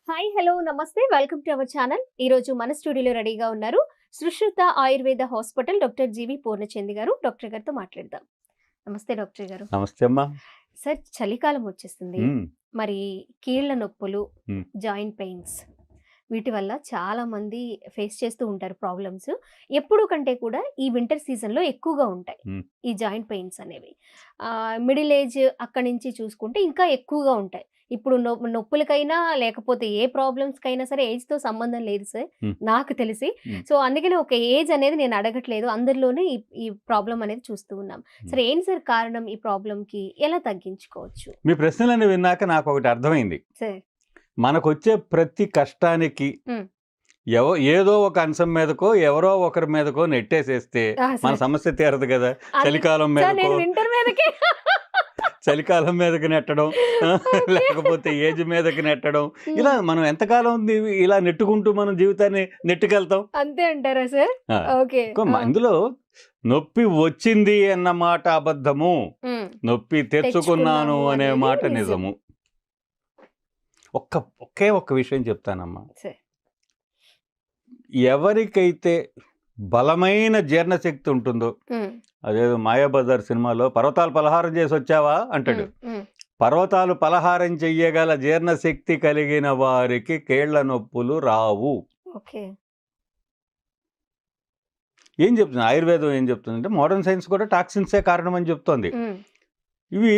Hi hello నమస్తే welcome to our channel. ఈ రోజు మన స్టూడియోలో రెడీగా ఉన్నారు సుశ్రుత ఆయుర్వేద హాస్పిటల్ డాక్టర్ జీవి పూర్ణచంద్ గారు. డాక్టర్ గారితో మాట్లాడదాం. నమస్తే డాక్టర్ గారు. నమస్తే అమ్మా. సార్, చలికాలం వచ్చేస్తుంది. హ్మ్. మరి కీళ్ళ నొప్పులు, హ్మ్. జాయింట్ పెయిన్స్ వీటి వల్ల చాలా మంది ఫేస్ చేస్తూ ఉంటారు ప్రాబ్లమ్స్. ఎప్పుడు కంటే కూడా ఈ వింటర్ సీజన్లో ఎక్కువగా ఉంటాయి హ్మ్. ఈ జాయింట్ పెయిన్స్ అనేవి. మిడిల్ ఏజ్ అక్కడి నుంచి చూసుకుంటే ఇంకా ఎక్కువగా ఉంటాయి. ఇప్పుడు నొప్పులకైనా లేకపోతే ఏ ప్రాబ్లమ్స్కైనా సరే ఏజ్తో సంబంధం లేదు సార్, హ్మ్. నాకు తెలిసి. హ్మ్. సో అందుకని ఒక ఏజ్ అనేది నేను అడగట్లేదు, అందరిలోనే ఈ ఈ ప్రాబ్లం అనేది చూస్తూ ఉన్నాం. సరే, ఏంటి సార్ కారణం ఈ ప్రాబ్లంకి? ఎలా తగ్గించుకోవచ్చు మీ ప్రశ్నలన్నీ విన్నాక నాకు ఒకటి అర్థమైంది. సార్? మనకొచ్చే ప్రతి కష్టానికి హ్మ్. ఏదో ఒక అంశం మీదకో ఎవరో ఒకరి మీదకో నెట్టేసేస్తే మన సార్, సమస్య తీరదు కదా. చలికాలం సార్ మీదకో నేను వింటర్ మీదకి చలికాలం మీదకి నెట్టడం, ఓకే. లేకపోతే ఏజ్ మీదకి నెట్టడం, ఇలా హ్మ్. మనం ఎంతకాలం ఇలా నెట్టుకుంటూ మనం జీవితాన్ని నెట్టుకెళ్తాం. అంతే అంటారా సార్? ఆ, ఓకే. ఇందులో నొప్పి వచ్చింది అన్న మాట అబద్ధము, హ్మ్. నొప్పి తెచ్చుకున్నాను తెచ్చుకున్నాము అనే అనేది మాట నిజం. నిజము. ఒకే ఒక్క విషయం చెప్తానమ్మా. సరే. ఎవరికైతే బలమైన జీర్ణశక్తి ఉంటుందో, హ్మ్. అదేదో మాయాబజార్ సినిమాలో పర్వతాలు పలహారం చేసి వచ్చావా అంటాడు. హ్మ్. హ్మ్. పర్వతాలు పలహారం చెయ్యగల జీర్ణశక్తి కలిగిన వారికి కీళ్ల నొప్పులు రావు. ఓకే. ఏం చెప్తుంది ఆయుర్వేదం? ఏం చెప్తుందంటే మోడర్న్ సైన్స్ కూడా టాక్సిన్సే కారణం అని చెప్తోంది. హ్మ్. ఇవి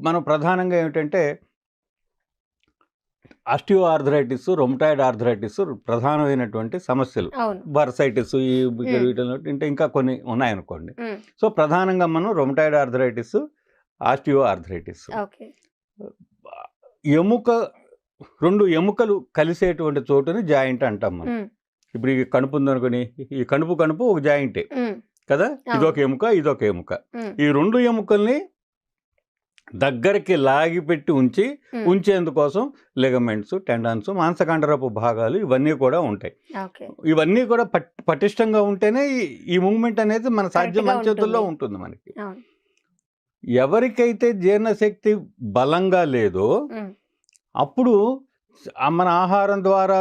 మనం ప్రధానంగా ఏమిటంటే ఆస్టియో ఆర్థరైటిస్, రొమటాయిడ్ ఆర్థరైటిస్ ప్రధానమైనటువంటి సమస్యలు. అవును. బర్సైటిస్, ఈ హ్మ్. వీటిలో ఇంకా కొన్ని ఉన్నాయనుకోండి. హ్మ్. సో ప్రధానంగా మనం rheumatoid arthritis, osteo arthritis. Okay. ఎముక, రెండు ఎముకలు కలిసేటువంటి చోటుని జాయింట్ అంటాం మనం. హ్మ్. ఇప్పుడు ఈ కణుపు ఉందనుకోని, ఈ కణుపు ఒక జాయింటే హ్మ్. కదా. అవును. ఇదొక ఎముక, ఇదొక ఎముక. హ్మ్. ఈ రెండు ఎముకల్ని దగ్గరికి లాగిపెట్టి హ్మ్. ఉంచేందుకోసం లిగమెంట్స్, టెండాన్స్, మాంసకండరపు భాగాలు ఇవన్నీ కూడా ఉంటాయి. ఓకే. ఇవన్నీ కూడా పటిష్టంగా ఉంటేనే ఈ మూవ్మెంట్ అనేది మన సాధ్యం, కరెక్ట్‌గా మన చేతుల్లో ఉంటుంది. ఉంటుంది మనకి. అవును. ఎవరికైతే జీర్ణశక్తి బలంగా లేదో హ్మ్. అప్పుడు మన ఆహారం ద్వారా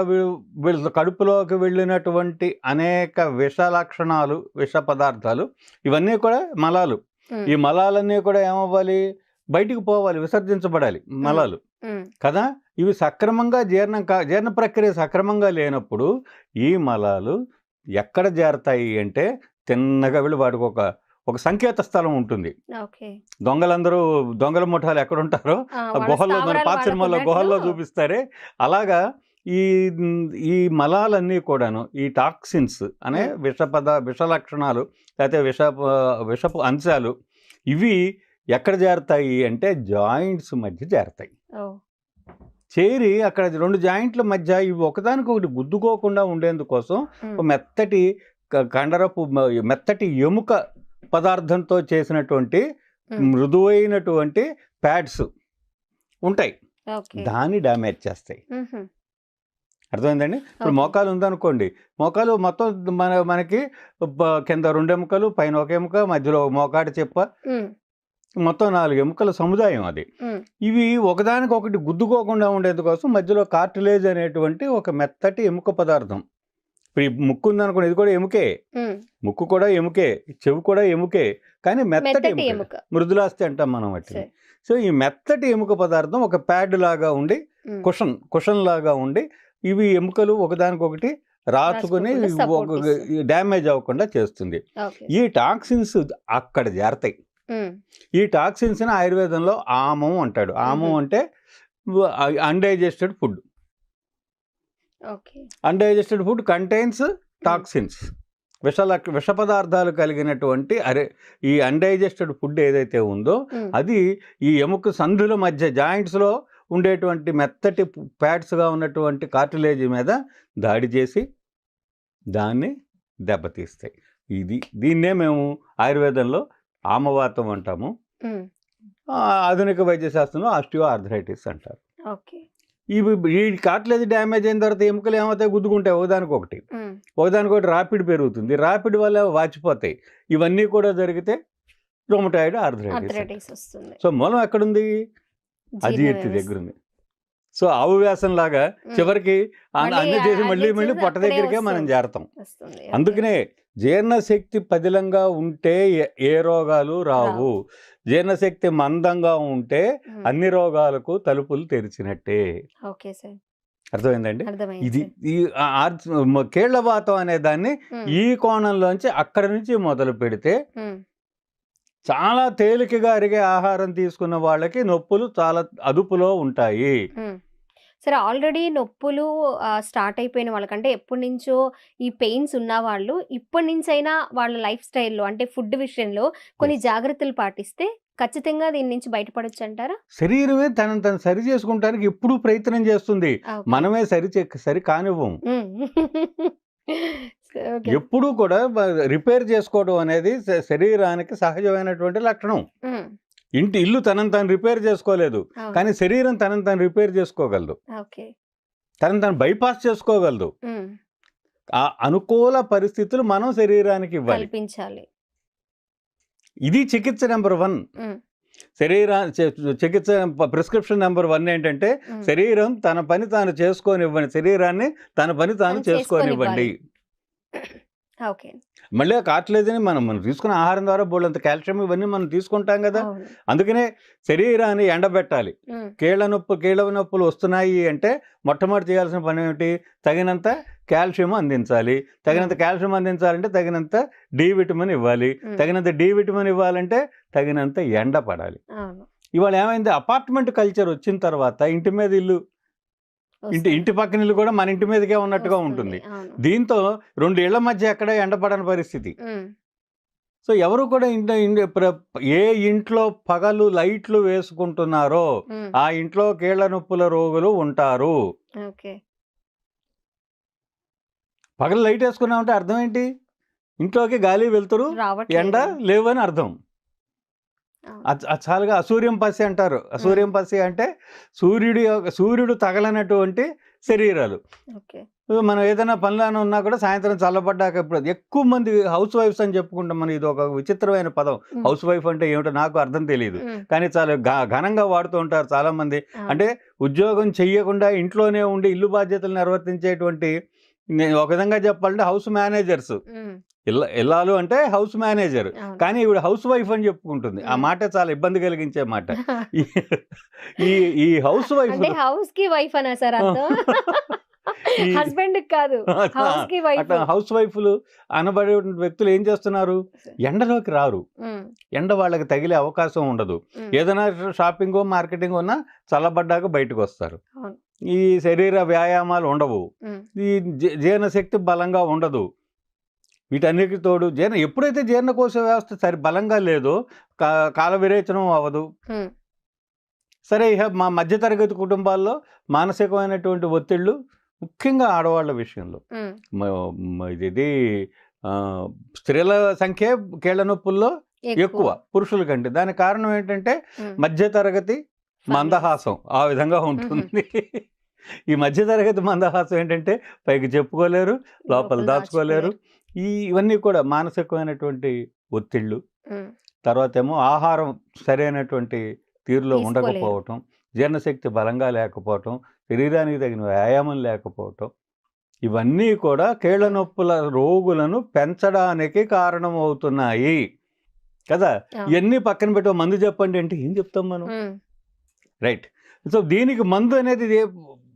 కడుపులోకి వెళ్ళినటువంటి అనేక విష లక్షణాలు, విష పదార్థాలు ఇవన్నీ కూడా మలాలు. హ్మ్. ఈ మలాలన్నీ కూడా ఏమవ్వాలి? బయటికి పోవాలి, విసర్జించబడాలి హ్మ్. మలాలు హ్మ్. కదా. ఇవి సక్రమంగా జీర్ణ ప్రక్రియ సక్రమంగా లేనప్పుడు ఈ మలాలు ఎక్కడ చేరతాయి అంటే తిన్నగా వెళ్ళి వాటికి ఒక సంకేత స్థలం ఉంటుంది. ఓకే. దొంగల ముఠాలు ఎక్కడుంటారో ఆ వాళ్ళ గుహల్లో, మన స్థావరాలు పాత సినిమాలో వాళ్ళకున్నట్లు. గుహల్లో చూపిస్తారే అలాగా ఈ ఈ మలాలన్నీ కూడాను ఈ టాక్సిన్స్ అనే హ్మ్. విష లక్షణాలు, లేకపోతే విషపు అంశాలు ఇవి ఎక్కడ చేరతాయి అంటే జాయింట్స్ మధ్య చేరతాయి. ఓహ్! చేరి అక్కడ రెండు జాయింట్ల మధ్య ఇవి ఒకదానికొకటి గుద్దుకోకుండా ఉండేందుకోసం హ్మ్. ఒక మెత్తటి మెత్తటి ఎముక పదార్థంతో చేసినటువంటి హ్మ్. మృదువైనటువంటి ప్యాడ్స్ ఉంటాయి. ఓకే. దాన్ని డ్యామేజ్ చేస్తాయి. హుహు. అర్థమైందండి. ఇప్పుడు ఓకే. మోకాలు ఉందనుకోండి, మోకాలు మొత్తం మనకి కింద రెండు ఎముకలు, పైన ఒక ఎముక, మధ్యలో ఒక మోకాటి చెప్ప, హ్మ్. మొత్తం 4 ఎముకల సముదాయం అది. హ్మ్. ఇవి ఒకదానికొకటి గుద్దుకోకుండా ఉండేందుకోసం మధ్యలో కార్టిలేజ్ అనేటువంటి ఒక మెత్తటి ఎముక పదార్థం. ఇప్పుడు ఈ ముక్కు ఉందనుకోండి, ఇది కూడా ఎముకే. హ్మ్. ముక్కు కూడా ఎముకే, చెవి కూడా ఎముకే, కానీ మెత్తటి మెత్తటి ఎముక. ఎముక. మృదులాస్థి అంటాం మనం వాటిని. సరే. సో ఈ మెత్తటి ఎముక పదార్థం ఒక ప్యాడ్ లాగా ఉండి, హ్మ్. కుషన్ లాగా ఉండి, ఇవి ఎముకలు ఒకదానికొకటి రాచుకొని రాసుకోకుండా సపోర్ట్ ఇస్తుంది. డ్యామేజ్ అవ్వకుండా చేస్తుంది. ఓకే. ఈ టాక్సిన్స్ అక్కడ చేరతాయి. హ్మ్. ఈ టాక్సిన్స్ని ఆయుర్వేదంలో ఆమం అంటాడు. ఆమం హుహు. అంటే undigested food. Okay. Undigested food contains హ్మ్. టాక్సిన్స్. విష పదార్థాలు కలిగినటువంటి ఈ అన్డైజెస్టెడ్ ఫుడ్ ఏదైతే ఉందో హ్మ్. అది ఈ ఎముక సందుల మధ్య జాయింట్స్లో ఉండేటువంటి మెత్తటి ప్యాడ్స్గా ఉన్నటువంటి కార్టిలేజ్ మీద దాడి చేసి దాన్ని దెబ్బతీస్తాయి. దీన్నే మేము ఆయుర్వేదంలో ఆమవాతం అంటాము. హ్మ్. ఆధునిక వైద్య శాస్త్రంలో ఆస్టియో ఆర్థరైటిస్ అంటారు. ఓకే. ఈ కార్టిలేజ్ డ్యామేజ్ అయిన తర్వాత ఎముకలు ఏమవుతాయి? గుద్దుకుంటాయి ఒకదానికొకటి. హ్మ్. ఒకదానికొకటి రాపిడ్ పెరుగుతుంది. రాపిడ్ వల్ల వాచిపోతాయి. ఇవన్నీ కూడా జరిగితే రొమటాయిడ్ ఆర్థరైటిస్ అంటారు. ఆర్థరైటిస్ వస్తుంది. సో మూలం ఎక్కడుంది? జీర్ణ అజీర్తి వ్యవస్థ. దగ్గరుంది. సో ఆవు వ్యాసం లాగా ఉమ్. చివరికి మళ్ళీ అన్ని చేసి అన్ని మళ్ళీ మళ్ళీ చేసి పొట్ట అక్కడే దగ్గరికే మనం వస్తుంది చేరతాం. వస్తుంది. ఓకే. అందుకనే జీర్ణశక్తి పదిలంగా ఉంటే ఏ రోగాలు రావు. రావు. జీర్ణశక్తి మందంగా ఉంటే ఉమ్. అన్ని రోగాలకు తలుపులు తెరిచినట్టే. ఓకే సార్, అర్థమైందండి? అర్థమైంది ఇది సార్. ఈ కీళ్లవాతం అనే దాన్ని ఉమ్. ఈ కోణంలోంచి అక్కడి నుంచి మొదలు పెడితే ఉమ్. చాలా తేలికగా అరిగే ఆహారం తీసుకున్న వాళ్ళకి నొప్పులు చాలా అదుపులో ఉంటాయి. ఉమ్. సరే, ఆల్రెడీ నొప్పులు స్టార్ట్ అయిపోయిన వాళ్ళకంటే ఎప్పటి నుంచో ఈ పెయిన్స్ ఉన్న వాళ్ళు ఇప్పటి నుంచైనా వాళ్ళ లైఫ్ స్టైల్లో అంటే ఫుడ్ విషయంలో కొన్ని Yes. జాగ్రత్తలు పాటిస్తే ఖచ్చితంగా దీని నుంచి బయటపడొచ్చు అంటారా? శరీరమే తను సరి చేసుకుంటానికి ఎప్పుడూ ప్రయత్నం చేస్తుంది. ఓకే. మనమే సరి కానివ్వం. ఉమ్. ఓకే. ఎప్పుడూ కూడా రిపేర్ చేసుకోవడం అనేది శరీరానికి సహజమైనటువంటి లక్షణం. ఉమ్. ఇల్లు తనను తాను రిపేర్ చేసుకోలేదు, అవును. కానీ శరీరం తనను తాను రిపేర్ చేసుకోగలదు, ఓకే. తనను తాను బైపాస్ చేసుకోగలదు. ఉమ్. ఆ అనుకూల పరిస్థితులు మనం శరీరానికి ఇవ్వాలి. కల్పించాలి. ఇది చికిత్స నెంబర్ 1. ఉమ్. చికిత్స ప్రిస్క్రిప్షన్ నెంబర్ 1 ఏంటంటే ఉమ్. శరీరం తన పని తాను చేసుకోనివ్వండి, శరీరాన్ని తన పని తాను తను చేసుకోనివ్వండి. ఓకే. మళ్ళీ కార్టిలేజ్ని మనం తీసుకున్న ఆహారం ద్వారా బోళ్ళంత కాల్షియం ఇవన్నీ మనం తీసుకుంటాం కదా. అవును. అందుకనే శరీరాన్ని ఎండబెట్టాలి. ఉమ్. కీళ్ళ నొప్పులు వస్తున్నాయి అంటే మొట్టమొదటి చేయాల్సిన పని ఏమిటి? తగినంత కాల్షియం అందించాలి. తగినంత కాల్షియం అందించాలంటే తగినంత డి విటమిన్ ఇవ్వాలి. ఉమ్. తగినంత డి విటమిన్ ఇవ్వాలంటే తగినంత ఎండ పడాలి. అవును. ఇవాళ ఏమైంది, అపార్ట్మెంట్ కల్చర్ వచ్చిన తర్వాత ఇంటి మీద ఇల్లు, వస్తుంది. ఇంటి పక్కన ఇల్లు కూడా మన ఇంటి మీదకే ఉన్నట్టుగా వస్తుంది. ఉంటుంది. అవును. దీంతో 2 ఇళ్ల మధ్య ఎక్కడ ఎండపడని పరిస్థితి. ఉమ్. సో ఎవరు కూడా ఏ ఇంట్లో పగలు లైట్లు వేసుకుంటున్నారో ఉమ్. ఆ ఇంట్లో కీళ్ల నొప్పుల రోగులు ఉంటారు. ఓకే. పగలు లైట్ వేసుకున్నామంటే అర్థం ఏంటి? ఇంట్లోకి గాలి వెళ్తురు ఎండ రావట్లేదు. లేవని అర్థం. అవును. చాలుగా అసూర్యం పసి అంటారు. అసూర్యం పసి అంటే సూర్యుడు తగలనటువంటి శరీరాలు. ఓకే. మనం ఏదైనా పనులను ఉన్నా కూడా సాయంత్రం చల్లబడ్డాక ఇప్పుడు ఎక్కువ మంది హౌస్ వైఫ్స్ అని చెప్పుకుంటాం. మనం ఇది ఒక విచిత్రమైన పదం. ఉమ్. హౌస్ వైఫ్ అంటే ఏమిటో నాకు అర్థం తెలియదు, ఉమ్. కానీ చాలా ఘనంగా వాడుతూ ఉంటారు చాలా మంది. అవును. అంటే ఉద్యోగం చెయ్యకుండా ఇంట్లోనే ఉండి ఇల్లు బాధ్యతలు నిర్వర్తించేటువంటి, నేను ఒక విధంగా చెప్పాలంటే హౌస్ మేనేజర్స్. ఉమ్. ఇల్లాలు అంటే హౌస్ మేనేజర్, అవును. కానీ ఈవిడ హౌస్ వైఫ్ అని చెప్పుకుంటుంది. ఆ మాట చాలా ఇబ్బంది కలిగించే మాట. ఈ హౌస్ వైఫ్ అంటే హౌస్ కి వైఫ్ అనా సార్ అర్థం? ఈ- హస్బెండ్ కాదు, హౌస్ కి వైఫ్. అట్లా హౌస్ వైఫ్లు అనబడే వ్యక్తులు ఏం చేస్తున్నారు? ఎండలోకి రారు. ఎండ వాళ్ళకి తగిలే అవకాశం ఉండదు. ఏదైనా షాపింగ్ మార్కెటింగ్ ఉన్నా చల్లబడ్డాక బయటకు వస్తారు. అవును. ఈ శరీర వ్యాయామాలు ఉండవు. ఈ జీర్ణశక్తి బలంగా ఉండదు. వీటన్నిటికి తోడు ఎప్పుడైతే జీర్ణకోశ వ్యవస్థ సరి బలంగా లేదో కాల విరేచనం అవ్వదు. సరే, ఇక మా మధ్యతరగతి కుటుంబాల్లో మానసికమైనటువంటి ఒత్తిళ్ళు, ముఖ్యంగా ఆడవాళ్ళ విషయంలో ఇది స్త్రీల సంఖ్య కీళ్ల నొప్పుల్లో ఎక్కువ పురుషుల కంటే. దానికి కారణం ఏంటంటే మధ్యతరగతి మందహాసం ఆ విధంగా ఉంటుంది. ఈ మధ్యతరగతి మందహాసం ఏంటంటే పైకి చెప్పుకోలేరు, లోపల దాచుకోలేరు. ఇవన్నీ కూడా మానసికమైనటువంటి ఒత్తిళ్ళు. తర్వాత ఏమో ఆహారం సరైనటువంటి తీరులో ఉండకపోవటం, జీర్ణశక్తి బలంగా లేకపోవటం, శరీరానికి తగిన వ్యాయామం లేకపోవటం, ఇవన్నీ కూడా కీళ్ల నొప్పుల రోగులను పెంచడానికి కారణమవుతున్నాయి కదా. ఇవన్నీ పక్కన పెట్టే మందు చెప్పండి అంటే ఏం చెప్తాం మనం? రైట్. సో దీనికి మందు అనేది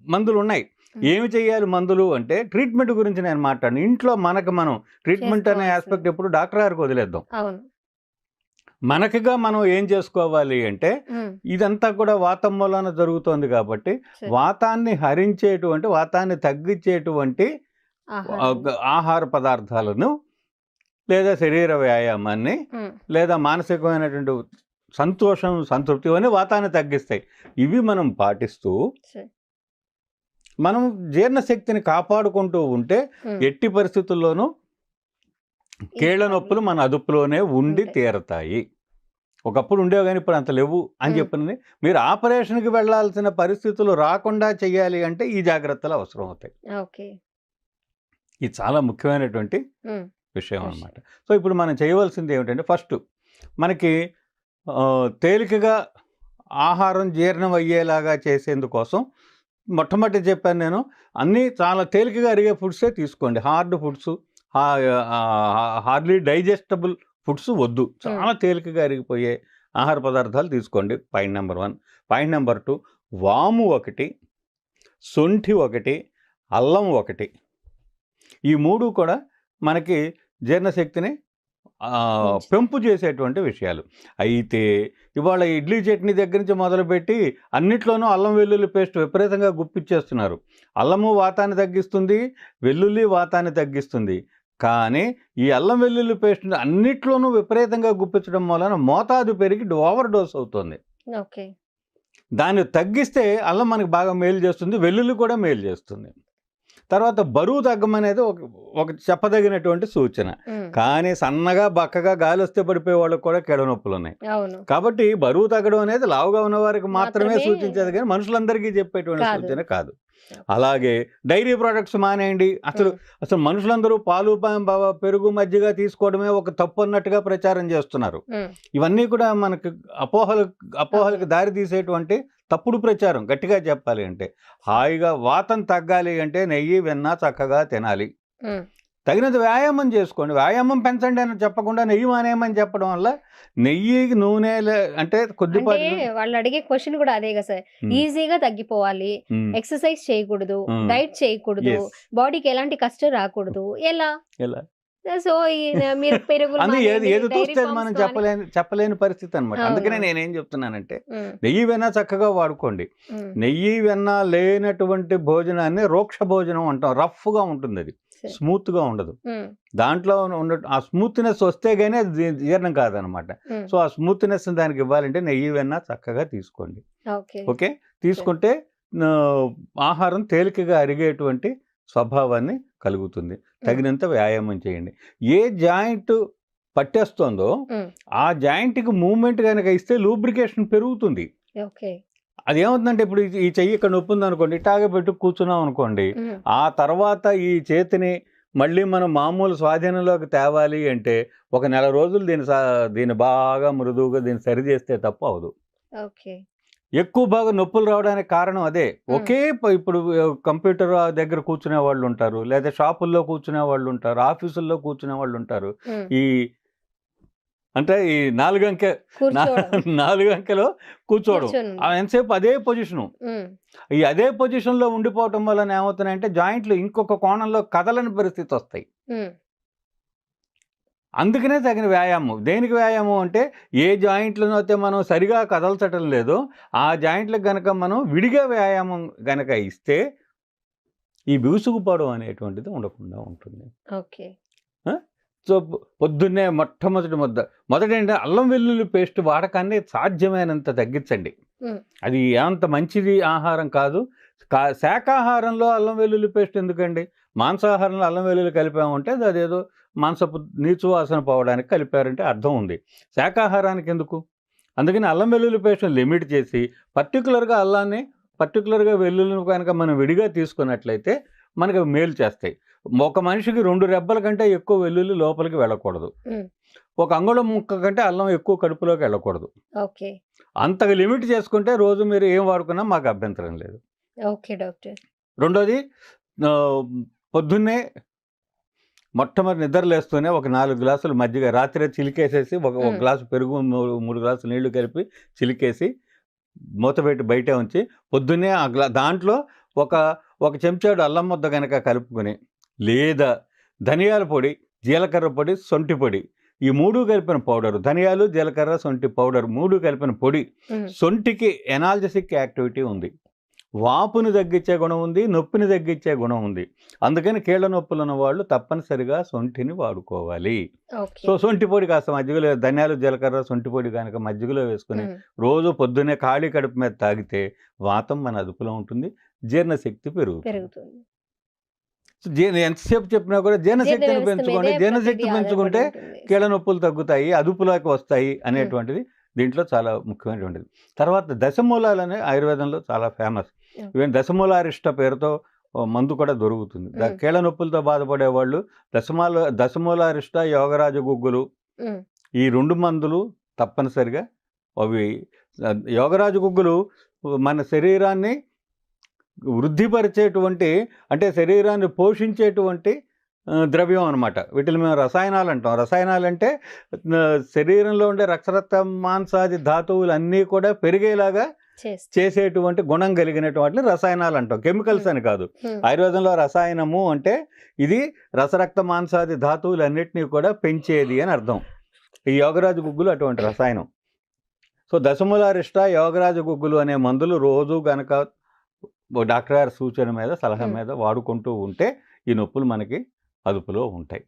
మందులు ఉన్నాయి. ఏమి చేయాలి మందులు అంటే ట్రీట్మెంట్ గురించి నేను మాట్లాడను. ఇంట్లో మనం ట్రీట్మెంట్ అనే ఆస్పెక్ట్ ఎప్పుడు డాక్టర్ గారికి వదిలేద్దాం. మనకిగా మనం ఏం చేసుకోవాలి అంటే, ఇదంతా కూడా వాతం మూలన జరుగుతోంది కాబట్టి వాతాన్ని హరించేటువంటి, వాతాన్ని తగ్గించేటువంటి ఆహార పదార్థాలను, లేదా శరీర వ్యాయామాన్ని, లేదా మానసికమైనటువంటి సంతోషం, సంతృప్తి అని వాతాన్ని తగ్గిస్తాయి. ఇవి మనం పాటిస్తూ మనం జీర్ణశక్తిని కాపాడుకుంటూ ఉంటే ఎట్టి పరిస్థితుల్లోనూ కీళ్ల నొప్పులు మన అదుపులోనే ఉండి తీరతాయి. ఒకప్పుడు ఉండేవి కానీ ఇప్పుడు అంత లేవు అని చెప్పినది. మీరు ఆపరేషన్కి వెళ్లాల్సిన పరిస్థితులు రాకుండా చేయాలి అంటే ఈ జాగ్రత్తలు అవసరం అవుతాయి. ఇది చాలా ముఖ్యమైనటువంటి విషయం అన్నమాట. సో ఇప్పుడు మనం చేయవలసింది ఏమిటంటే, ఫస్ట్ మనకి తేలికగా ఆహారం జీర్ణం అయ్యేలాగా చేసేందుకోసం మొట్టమొదటి చెప్పాను నేను, అన్నీ చాలా తేలికగా అరిగే ఫుడ్సే తీసుకోండి. Hard foods, hardly digestible foods వద్దు. చాలా తేలికగా అరిగిపోయే ఆహార పదార్థాలు తీసుకోండి. Point number 1. పాయింట్ నెంబర్ 2, వాము 1, శొంఠి 1, అల్లం 1. ఈ 3 కూడా మనకి జీర్ణశక్తిని పెంపు చేసేటువంటి విషయాలు. అయితే ఇవాళ ఇడ్లీ చట్నీ దగ్గర నుంచి మొదలుపెట్టి అన్నిట్లోనూ అల్లం వెల్లుల్లి పేస్ట్ విపరీతంగా గుప్పిచ్చేస్తున్నారు. అల్లము వాతాన్ని తగ్గిస్తుంది, వెల్లుల్లి వాతాన్ని తగ్గిస్తుంది. కానీ ఈ అల్లం వెల్లుల్లి పేస్ట్ అన్నిట్లోనూ విపరీతంగా గుప్పించడం వలన మోతాదు పెరిగి ఓవర్ డోస్ అవుతుంది. ఓకే. దాన్ని తగ్గిస్తే అల్లం మనకి బాగా మేలు చేస్తుంది, వెల్లుల్లి కూడా మేలు చేస్తుంది. తర్వాత బరువు తగ్గమనేది ఒక చెప్పదగినటువంటి సూచన. కానీ సన్నగా బక్కగా గాలి వస్తే పడిపోయే వాళ్ళకి కూడా కీళ్ళ నొప్పులు ఉన్నాయి. కాబట్టి బరువు తగ్గడం అనేది లావుగా ఉన్న వారికి మాత్రమే సూచించేది, కానీ మనుషులందరికీ చెప్పేటువంటి సూచన కాదు. అలాగే డైరీ ప్రోడక్ట్స్ మానేయండి. అసలు మనుషులందరూ పాలు, పెరుగు, మజ్జిగ తీసుకోవడమే ఒక తప్పు అన్నట్టుగా ప్రచారం చేస్తున్నారు. ఇవన్నీ కూడా మనకు అపోహలకు దారి తీసేటువంటి తప్పుడు ప్రచారం. గట్టిగా చెప్పాలి అంటే, హాయిగా వాతం తగ్గాలి అంటే నెయ్యి, వెన్న చక్కగా తినాలి. తగినంత వ్యాయామం చేసుకోండి. వ్యాయామం పెంచండి అని చెప్పకుండా నెయ్యి మానేయమని చెప్పడం వల్ల నెయ్యి, నూనె అంటే కొద్దిపాటి వాళ్ళు అడిగే క్వశ్చన్ కూడా అదే కదా సార్. ఈజీగా తగ్గిపోవాలి, ఎక్సర్సైజ్ చేయకూడదు, డైట్ చేయకూడదు, బాడీకి ఎలాంటి కష్టం రాకూడదు, ఎలా? సో మీరు ఏది చూస్తే మనం చెప్పలేని పరిస్థితి అనమాట. అందుకనే నేనేం చెప్తున్నానంటే, నెయ్యి వెన్న చక్కగా వాడుకోండి. నెయ్యి వెన్న లేనటువంటి భోజనాన్ని రోక్ష భోజనం అంటాం. రఫ్గా ఉంటుంది, అది స్మూత్గా ఉండదు. దాంట్లో ఆ స్మూత్నెస్ వస్తే గానీ అది జీర్ణం కాదనమాట. సో ఆ స్మూత్నెస్ దానికి ఇవ్వాలంటే నెయ్యి వెన్న చక్కగా తీసుకోండి. ఓకే, తీసుకుంటే ఆహారం తేలికగా అరిగేటువంటి స్వభావాన్ని కలుగుతుంది. తగినంత వ్యాయామం చేయండి. ఏ జాయింట్ పట్టేస్తుందో ఆ జాయింట్కి మూవ్మెంట్ కనుక ఇస్తే లూబ్రికేషన్ పెరుగుతుంది. అదేమవుతుందంటే, ఇప్పుడు ఈ చెయ్యి ఇక్కడ నొప్పి ఉంది అనుకోండి, ఇటాగా పెట్టి కూర్చున్నాం అనుకోండి, ఆ తర్వాత ఈ చేతిని మళ్ళీ మనం మామూలు స్వాధీనంలోకి తేవాలి అంటే 1 నెల రోజులు దీన్ని బాగా మృదువుగా దీన్ని సరి చేస్తే తప్ప అవదు. ఎక్కువ బాగా నొప్పులు రావడానికి కారణం అదే. ఇప్పుడు కంప్యూటర్ దగ్గర కూర్చునే వాళ్ళు ఉంటారు, లేదా షాపుల్లో కూర్చునే వాళ్ళు ఉంటారు, ఆఫీసుల్లో కూర్చునే వాళ్ళు ఉంటారు. అంటే ఈ 4 అంకెలో కూర్చోవడం, ఎంతసేపు అదే పొజిషను. ఈ అదే పొజిషన్లో ఉండిపోవటం వలన ఏమవుతున్నాయంటే జాయింట్లు ఇంకొక కోణంలో కదలని పరిస్థితి వస్తాయి. అందుకనే తగిన వ్యాయామం. దేనికి వ్యాయామం అంటే, ఏ జాయింట్లను అయితే మనం సరిగా కదల్చటం లేదో ఆ జాయింట్లకు గనక మనం విడిగా వ్యాయామం గనక ఇస్తే ఈ బిగుసుకుపోవడం అనేటువంటిది ఉండకుండా ఉంటుంది. సో పొద్దున్నే మొదటి అల్లం వెల్లుల్లి పేస్ట్ వాడకాన్ని సాధ్యమైనంత తగ్గించండి. అది అంత మంచిది ఆహారం కాదు. శాకాహారంలో అల్లం వెల్లుల్లి పేస్ట్ ఎందుకండి? మాంసాహారంలో అల్లం వెల్లుల్లి కలిపామంటే అదేదో మాంసపు నీచు వాసన పోవడానికి కలిపారంటే అర్థం ఉంది. శాకాహారానికి ఎందుకు? అందుకని అల్లం వెల్లుల్లి పేస్ట్ లిమిట్ చేసి పర్టికులర్గా వెల్లుల్లిని కనుక మనం విడిగా తీసుకున్నట్లయితే మనకు మేలు చేస్తాయి. ఒక మనిషికి 2 రెబ్బల కంటే ఎక్కువ వెల్లుల్లి లోపలికి వెళ్ళకూడదు. 1 అంగుళం ముక్క కంటే అల్లం ఎక్కువ కడుపులోకి వెళ్ళకూడదు. అంతగా లిమిట్ చేసుకుంటే రోజు మీరు ఏం వాడుకున్నా మాకు అభ్యంతరం లేదు. రెండోది, పొద్దున్నే మొట్టమొదటి నిద్రలేస్తూనే 4 గ్లాసులు మజ్జిగ రాత్రి చిలికేసేసి, ఒక గ్లాసు పెరుగు, 3 గ్లాసులు నీళ్లు కలిపి చిలికేసి మూతపెట్టి బయటే ఉంచి, పొద్దున్నే దాంట్లో ఒక చెంచాడు అల్లం ముద్ద కనుక కలుపుకొని, లేదా ధనియాల పొడి, జీలకర్ర పొడి, సొంటి పొడి, ఈ 3 కలిపిన పౌడరు, ధనియాలు, జీలకర్ర, సొంటి పౌడర్ 3 కలిపిన పొడి. సొంటికి ఎనాల్జెసిక్ యాక్టివిటీ ఉంది, వాపుని తగ్గించే గుణం ఉంది, నొప్పిని తగ్గించే గుణం ఉంది. అందుకని కీళ్ళ నొప్పులు ఉన్న వాళ్ళు తప్పనిసరిగా సొంటిని వాడుకోవాలి. సో సొంటి పొడి కాస్త మజ్జిగలో, ధనియాలు, జీలకర్ర, సొంటి పొడి కనుక మజ్జిగలో వేసుకుని రోజు పొద్దున్నే ఖాళీ కడుపు మీద తాగితే వాతం మన అదుపులో ఉంటుంది, జీర్ణశక్తి పెరుగుతుంది. ఎంతసేపు చెప్పినా కూడా జీర్ణశక్తిని పెంచుకోండి. జీర్ణశక్తి పెంచుకుంటే కీళ్ళ నొప్పులు తగ్గుతాయి, అదుపులోకి వస్తాయి అనేటువంటిది దీంట్లో చాలా ముఖ్యమైనటువంటిది. తర్వాత దశమూలాలనే ఆయుర్వేదంలో చాలా ఫేమస్. ఈవెన్ దశమూలారిష్ట పేరుతో మందు కూడా దొరుకుతుంది. కీళ్ళ నొప్పులతో బాధపడే వాళ్ళు దశమూలారిష్ట, యోగరాజ గుగ్గులు, ఈ 2 మందులు తప్పనిసరిగా. అవి యోగరాజ గుగ్గులు మన శరీరాన్ని వృద్ధిపరిచేటువంటి, అంటే శరీరాన్ని పోషించేటువంటి ద్రవ్యం అనమాట. వీటిని మేము రసాయనాలు అంటాం. రసాయనాలంటే శరీరంలో ఉండే రక్త మాంసాది ధాతువులు అన్నీ కూడా పెరిగేలాగా చేసేటువంటి గుణం కలిగినటువంటి వాటిని రసాయనాలు అంటాం. కెమికల్స్ అని కాదు. ఆయుర్వేదంలో రసాయనము అంటే ఇది రసరక్త మాంసాది ధాతువులన్నిటినీ కూడా పెంచేది అని అర్థం. ఈ యోగరాజు గుగ్గులు అటువంటి రసాయనం. సో దశమూలారిష్ట యోగరాజు గుగ్గులు అనే మందులు రోజు గనక డాక్టర్ గారి సూచన మీద, సలహా మీద వాడుకుంటూ ఉంటే ఈ నొప్పులు మనకి అదుపులో ఉంటాయి.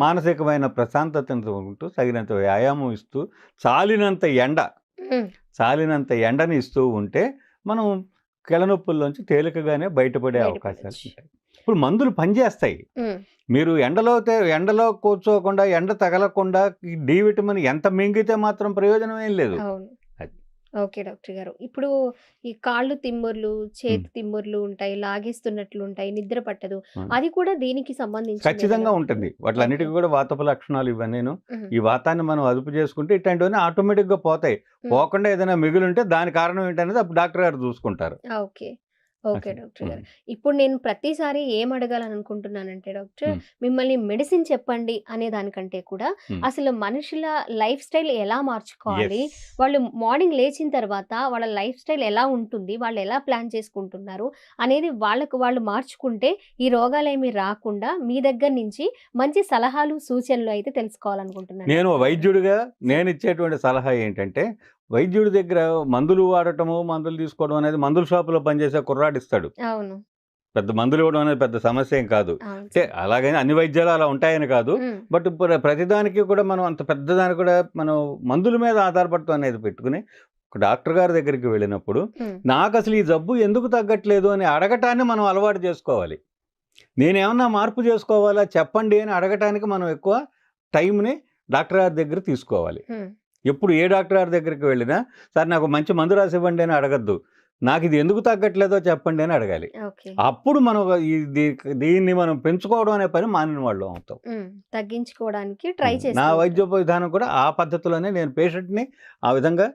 మానసికమైన ప్రశాంతతను ఉంటూ, తగినంత వ్యాయామం ఇస్తూ, చాలినంత ఎండని ఇస్తూ ఉంటే మనం కెళనొప్పుల్లోంచి తేలికగానే బయటపడే అవకాశాలు ఉంటాయి. ఇప్పుడు మందులు పనిచేస్తాయి. మీరు ఎండలో కూర్చోకుండా, ఎండ తగలకుండా డి విటమిన్ ఎంత మింగితే మాత్రం ప్రయోజనం ఏం లేదు. ఓకే డాక్టర్ గారు. ఇప్పుడు ఈ కాళ్ళు తిమ్ముర్లు, చేతి తిమ్ముర్లు ఉంటాయి, లాగేస్తున్నట్లు ఉంటాయి, నిద్ర పట్టదు, అది కూడా దీనికి సంబంధించి ఖచ్చితంగా ఉంటుంది. వాటిలన్నిటికీ కూడా వాతపు లక్షణాలు ఇవన్నీను. ఈ వాతాన్ని మనం అదుపు చేసుకుంటే ఇట్లాంటివన్నీ ఆటోమేటిక్గా పోతాయి. పోకుండా ఏదైనా మిగులుంటే దాని కారణం ఏంటనేది అప్పుడు డాక్టర్ గారు చూసుకుంటారు. ఓకే ఓకే డాక్టర్ గారు. ఇప్పుడు నేను ప్రతిసారి ఏం అడగాలని అనుకుంటున్నానంటే డాక్టర్, మిమ్మల్ని మెడిసిన్ చెప్పండి అనే దానికంటే కూడా అసలు మనుషుల లైఫ్ స్టైల్ ఎలా మార్చుకోవాలి, వాళ్ళు మార్నింగ్ లేచిన తర్వాత వాళ్ళ లైఫ్ స్టైల్ ఎలా ఉంటుంది, వాళ్ళు ఎలా ప్లాన్ చేసుకుంటున్నారు అనేది వాళ్ళు మార్చుకుంటే ఈ రోగాలు ఏమి రాకుండా మీ దగ్గర నుంచి మంచి సలహాలు, సూచనలు అయితే తెలుసుకోవాలనుకుంటున్నాను. నేను వైద్యుడిగా నేను ఇచ్చేటువంటి సలహా ఏంటంటే, వైద్యుడి దగ్గర మందులు వాడటము, మందులు తీసుకోవడం అనేది మందుల షాపులో పనిచేసే కుర్రాడు ఇస్తాడు. అవును. పెద్ద మందులు ఇవ్వడం అనేది పెద్ద సమస్య ఏం కాదు. అంటే అలాగని అన్ని వైద్యాలు అలా ఉంటాయని కాదు. బట్ ప్రతిదానికి కూడా మనం అంత పెద్దదానికి కూడా మనం మందుల మీద ఆధారపడతాం అనేది పెట్టుకుని ఒక డాక్టర్ గారి దగ్గరికి వెళ్ళినప్పుడు నాకు అసలు ఈ జబ్బు ఎందుకు తగ్గట్లేదు అని అడగటాన్ని మనం అలవాటు చేసుకోవాలి. నేనేమన్నా మార్పు చేసుకోవాలా చెప్పండి అని అడగటానికి మనం ఎక్కువ టైంని డాక్టర్ గారి దగ్గర తీసుకోవాలి. ఎప్పుడు ఏ డాక్టర్ గారి దగ్గరికి వెళ్ళినా సార్ నాకు మంచి మందు రాసి ఇవ్వండి అని అడగద్దు. నాకు ఇది ఎందుకు తగ్గట్లేదో చెప్పండి అని అడగాలి. అప్పుడు మనం దీన్ని మనం పెంచుకోవడం అనే పని మానిన వాళ్ళు అవుతాం. తగ్గించుకోవడానికి ట్రై చేస్తాం. నా వైద్య విధానం కూడా ఆ పద్ధతిలోనే నేను పేషెంట్ని ఆ విధంగా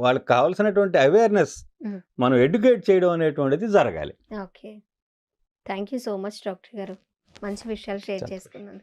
వాళ్ళకి కావాల్సినటువంటి అవేర్నెస్ మనం ఎడ్యుకేట్ చేయడం అనేటువంటిది జరగాలి. Okay, thank you so much doctor గారు. మంచి విషయాలు షేర్ చేసుకున్నాను.